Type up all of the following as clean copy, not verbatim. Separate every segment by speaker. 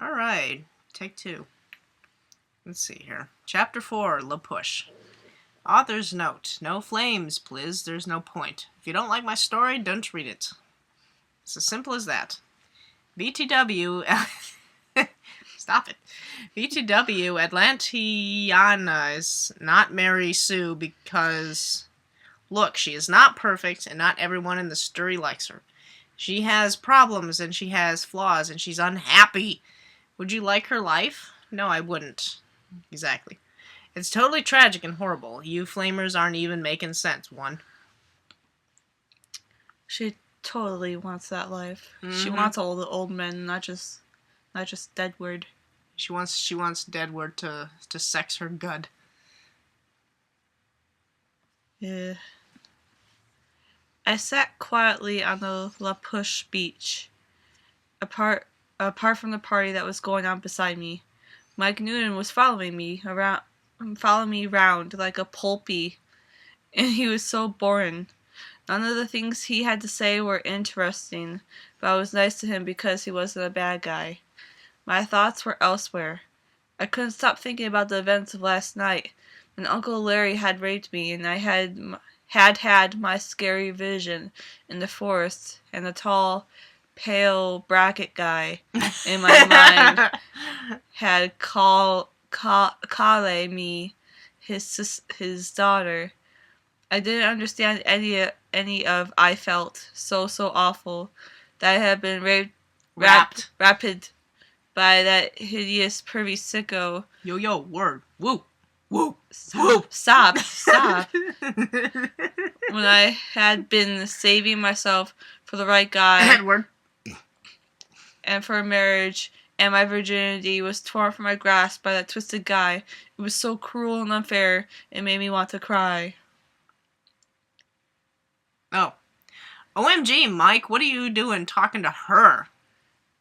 Speaker 1: Alright, take 2. Let's see here. Chapter 4, La Push. Author's note. No flames, please. There's no point. If you don't like my story, don't read it. It's as simple as that. BTW... Stop it. BTW Atlantiana is not Mary Sue because... Look, she is not perfect, and not everyone in the story likes her. She has problems, and she has flaws, and she's unhappy. Would you like her life? No, I wouldn't. Exactly. It's totally tragic and horrible. You flamers aren't even making sense, one.
Speaker 2: She totally wants that life. She wants all the old men, not just Deadward.
Speaker 1: She wants Deadward to sex her good.
Speaker 2: Yeah. I sat quietly on the La Push beach, apart from the party that was going on beside me. Mike Noonan was following me round like a pulpy, and he was so boring. None of the things he had to say were interesting, but I was nice to him because he wasn't a bad guy. My thoughts were elsewhere. I couldn't stop thinking about the events of last night, when Uncle Larry had raped me, and I had my scary vision in the forest, and the tall, pale bracket guy in my mind had called me his daughter. I didn't understand any of I felt so awful that I had been raped by that hideous pervy sicko.
Speaker 1: Yo, word. Woo. Woo.
Speaker 2: Stop. When I had been saving myself for the right guy.
Speaker 1: Edward.
Speaker 2: And for a marriage, and my virginity was torn from my grasp by that twisted guy. It was so cruel and unfair, it made me want to cry.
Speaker 1: Oh. OMG, Mike, what are you doing talking to her?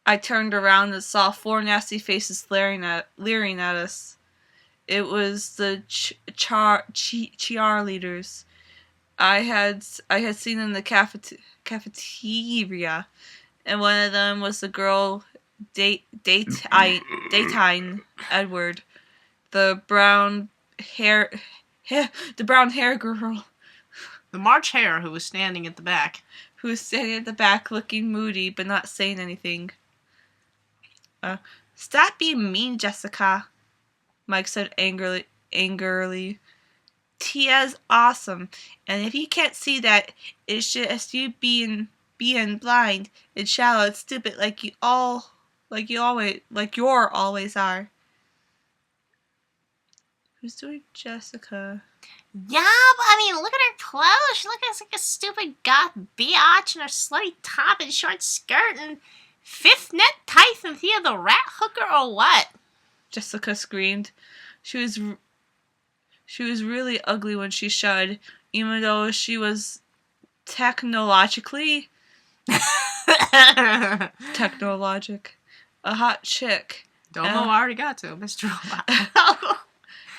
Speaker 2: I turned around and saw 4 nasty faces leering at us. It was the cheerleaders. I had seen in the cafeteria, and one of them was the girl daytime Edward, the brown hair girl.
Speaker 1: The March Hare who was standing at the back.
Speaker 2: Looking moody but not saying anything. Stop being mean, Jessica, Mike said angrily. Tia's awesome, and if you can't see that, it's just you being blind and shallow and stupid like you always are. Who's doing Jessica?
Speaker 3: Yeah, but I mean, look at her clothes. She looks like a stupid goth biatch in her slutty top and short skirt and fifth net tights and Thea the rat hooker or what?
Speaker 2: Jessica screamed. She was really ugly when she showed, even though she was technologic, a hot chick.
Speaker 1: Don't know arigato, Mr. Robot.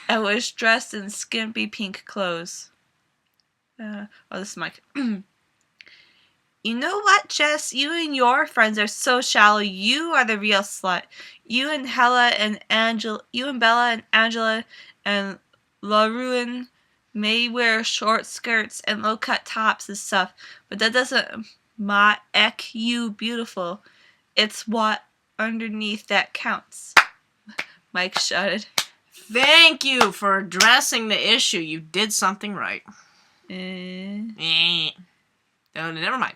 Speaker 2: I was dressed in skimpy pink clothes. This is Mike. You know what, Jess? You and your friends are so shallow. You are the real slut. You and Bella and Angela and LUUUUUVVVV may wear short skirts and low-cut tops and stuff, but that doesn't make you beautiful. It's what underneath that counts. Mike shouted.
Speaker 1: Thank you for addressing the issue. You did something right. Oh, never mind.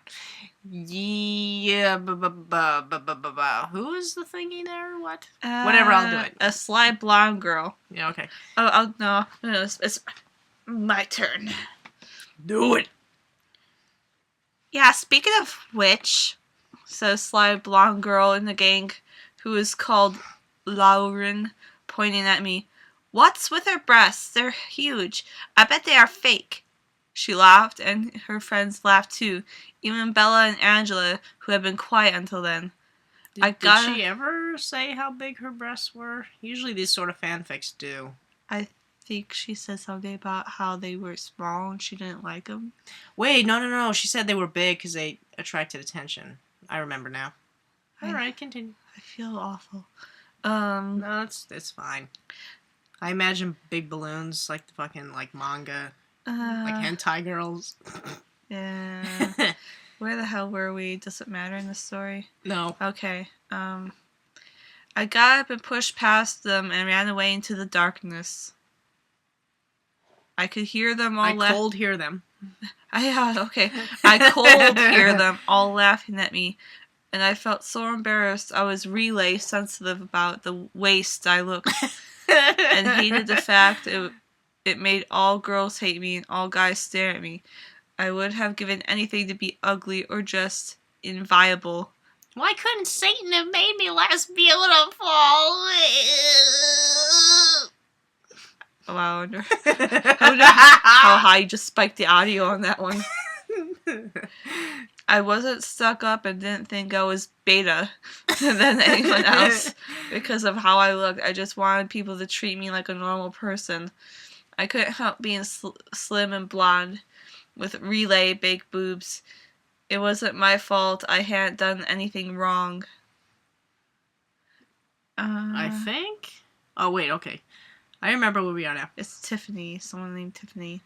Speaker 1: Yeah, who is the thingy there? What? Whatever, I'll do it.
Speaker 2: A sly blonde girl.
Speaker 1: Yeah, okay.
Speaker 2: Oh, no, it's my turn.
Speaker 1: Do it.
Speaker 2: Yeah, speaking of which, said a sly blonde girl in the gang, who is called Lauren, pointing at me. What's with her breasts? They're huge. I bet they are fake. She laughed, and her friends laughed too. Even Bella and Angela, who had been quiet until then.
Speaker 1: Did she ever say how big her breasts were? Usually these sort of fanfics do.
Speaker 2: I think she said something about how they were small and she didn't like them.
Speaker 1: Wait, no. She said they were big because they attracted attention. I remember now. Alright, continue.
Speaker 2: I feel awful.
Speaker 1: No, it's fine. I imagine big balloons, like the fucking, like, manga, like hentai girls.
Speaker 2: Yeah. Where the hell were we? Does it matter in the story?
Speaker 1: No.
Speaker 2: Okay. I got up and pushed past them and ran away into the darkness. I could hear them all
Speaker 1: I cold hear them.
Speaker 2: okay. I cold hear them all laughing at me, and I felt so embarrassed. I was relay sensitive about the waste I looked, and hated the fact it made all girls hate me and all guys stare at me. I would have given anything to be ugly or just inviolable.
Speaker 3: Why couldn't Satan have made me less beautiful?
Speaker 2: Oh, I wonder how high you just spiked the audio on that one. I wasn't stuck up and didn't think I was beta than anyone else because of how I looked. I just wanted people to treat me like a normal person. I couldn't help being slim and blonde with relay baked boobs. It wasn't my fault. I hadn't done anything wrong.
Speaker 1: I think? Oh, wait, okay. I remember where we are now.
Speaker 2: It's Tiffany. Someone named Tiffany.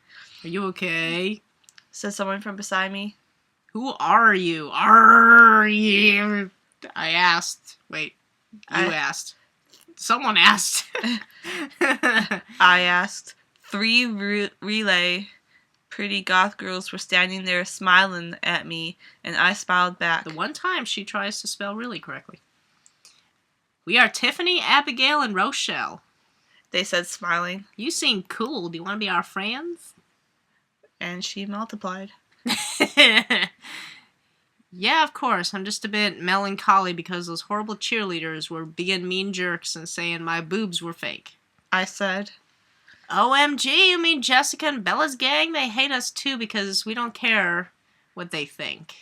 Speaker 1: Are you okay?
Speaker 2: Said someone from beside me.
Speaker 1: Who are you? Are you? I asked. Wait. You asked. Someone asked.
Speaker 2: I asked. 3 relay pretty goth girls were standing there smiling at me, and I smiled back.
Speaker 1: The one time she tries to spell really correctly. We are Tiffany, Abigail, and Rochelle.
Speaker 2: They said, smiling.
Speaker 1: You seem cool. Do you want to be our friends?
Speaker 2: And she multiplied.
Speaker 1: Yeah, of course. I'm just a bit melancholy because those horrible cheerleaders were being mean jerks and saying my boobs were fake.
Speaker 2: I said.
Speaker 1: OMG, you mean Jessica and Bella's gang? They hate us too because we don't care what they think.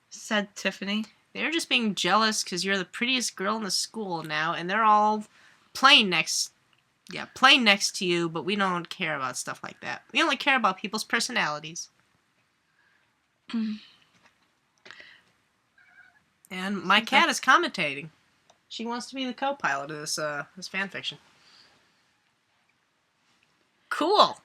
Speaker 2: Said Tiffany.
Speaker 1: They're just being jealous because you're the prettiest girl in the school now, and they're all playing next to you, but we don't care about stuff like that. We only care about people's personalities. And my cat is commentating. She wants to be the co-pilot of this fanfiction. Cool.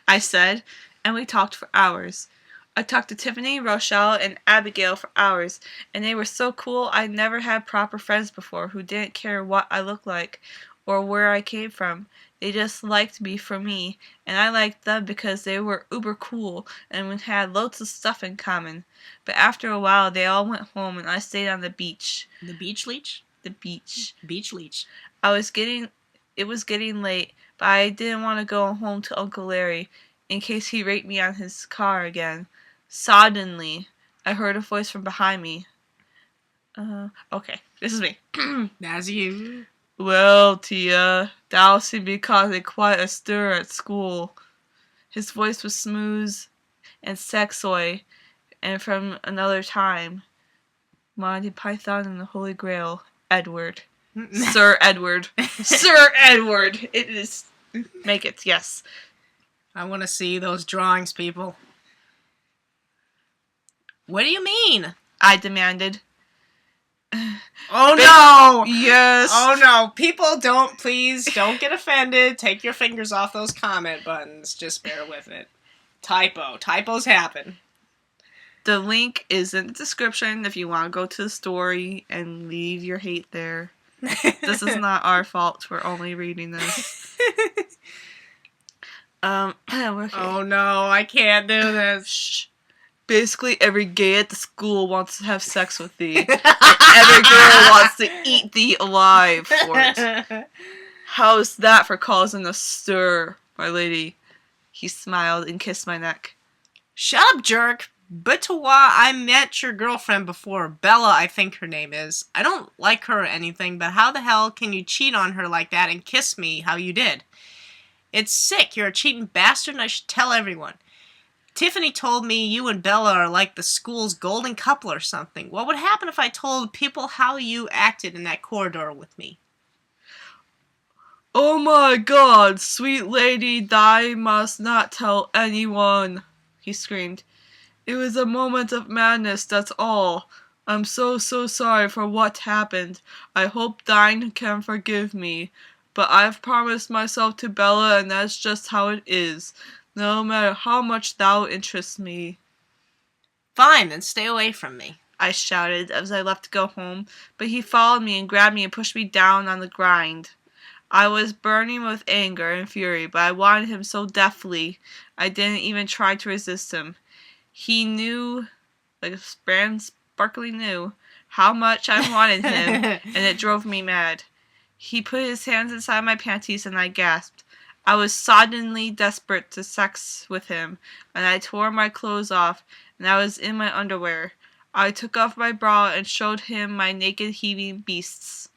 Speaker 2: I said, and we talked for hours. I talked to Tiffany, Rochelle, and Abigail for hours, and they were so cool. I never had proper friends before who didn't care what I looked like or where I came from. They just liked me for me, and I liked them because they were uber cool and we had loads of stuff in common. But after a while, they all went home, and I stayed on the beach.
Speaker 1: The beach leech?
Speaker 2: The beach.
Speaker 1: Beach leech.
Speaker 2: It was getting late, but I didn't want to go home to Uncle Larry in case he raped me on his car again. Suddenly, I heard a voice from behind me. Okay, this is me.
Speaker 1: That's you.
Speaker 2: Well, Tia, thou seem to be causing quite a stir at school. His voice was smooth and sexoid, and from another time. Monty Python and the Holy Grail, Edward. Sir Edward. Sir Edward! It is. Make it, yes.
Speaker 1: I want to see those drawings, people. What do you mean?
Speaker 2: I demanded.
Speaker 1: Oh no!
Speaker 2: Yes!
Speaker 1: Oh no! People, please don't get offended. Take your fingers off those comment buttons. Just bear with it. Typos happen.
Speaker 2: The link is in the description if you want to go to the story and leave your hate there. This is not our fault. We're only reading this. Okay.
Speaker 1: Oh no, I can't do this.
Speaker 2: Shh. Basically, every gay at the school wants to have sex with thee. And every girl wants to eat thee alive for it. How's that for causing a stir, my lady? He smiled and kissed my neck.
Speaker 1: Shut up, jerk. Butawa, I met your girlfriend before. Bella, I think her name is. I don't like her or anything, but how the hell can you cheat on her like that and kiss me how you did? It's sick. You're a cheating bastard and I should tell everyone. Tiffany told me you and Bella are like the school's golden couple or something. What would happen if I told people how you acted in that corridor with me?
Speaker 2: Oh my god, sweet lady, thou must not tell anyone, he screamed. It was a moment of madness, that's all. I'm so sorry for what happened. I hope Dine can forgive me. But I've promised myself to Bella, and that's just how it is, no matter how much thou interests me.
Speaker 1: Fine, then stay away from me.
Speaker 2: I shouted as I left to go home, but he followed me and grabbed me and pushed me down on the grind. I was burning with anger and fury, but I wanted him so deathly, I didn't even try to resist him. He knew, like a brand sparkly knew, how much I wanted him, and it drove me mad. He put his hands inside my panties and I gasped. I was suddenly desperate to sex with him, and I tore my clothes off, and I was in my underwear. I took off my bra and showed him my naked heaving beasts.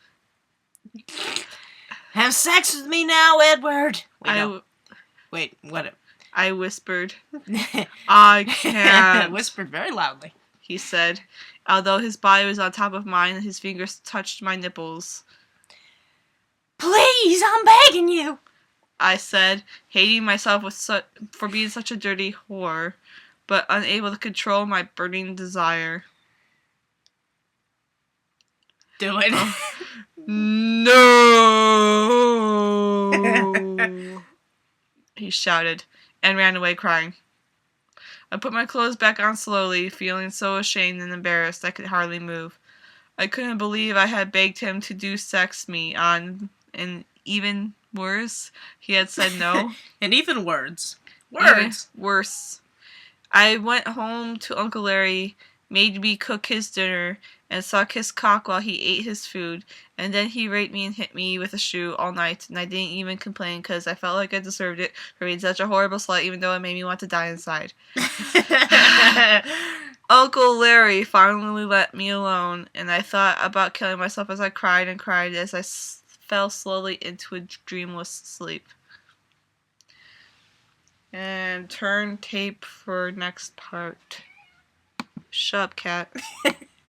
Speaker 1: Have sex with me now, Edward. Wait, what?
Speaker 2: I whispered. I can't.
Speaker 1: Whispered very loudly.
Speaker 2: He said, although his body was on top of mine and his fingers touched my nipples.
Speaker 3: Please, I'm begging you.
Speaker 2: I said, hating myself for being such a dirty whore, but unable to control my burning desire.
Speaker 1: Do it.
Speaker 2: No! He shouted, and ran away crying. I put my clothes back on slowly, feeling so ashamed and embarrassed I could hardly move. I couldn't believe I had begged him to do sex me on, and even worse, he had said no.
Speaker 1: And even words.
Speaker 2: Even worse. I went home to Uncle Larry, made me cook his dinner, and suck his cock while he ate his food, and then he raped me and hit me with a shoe all night, and I didn't even complain because I felt like I deserved it for being such a horrible slut, even though it made me want to die inside. Uncle Larry finally let me alone, and I thought about killing myself as I cried and cried as I fell slowly into a dreamless sleep. And turn tape for next part. Shut up, cat.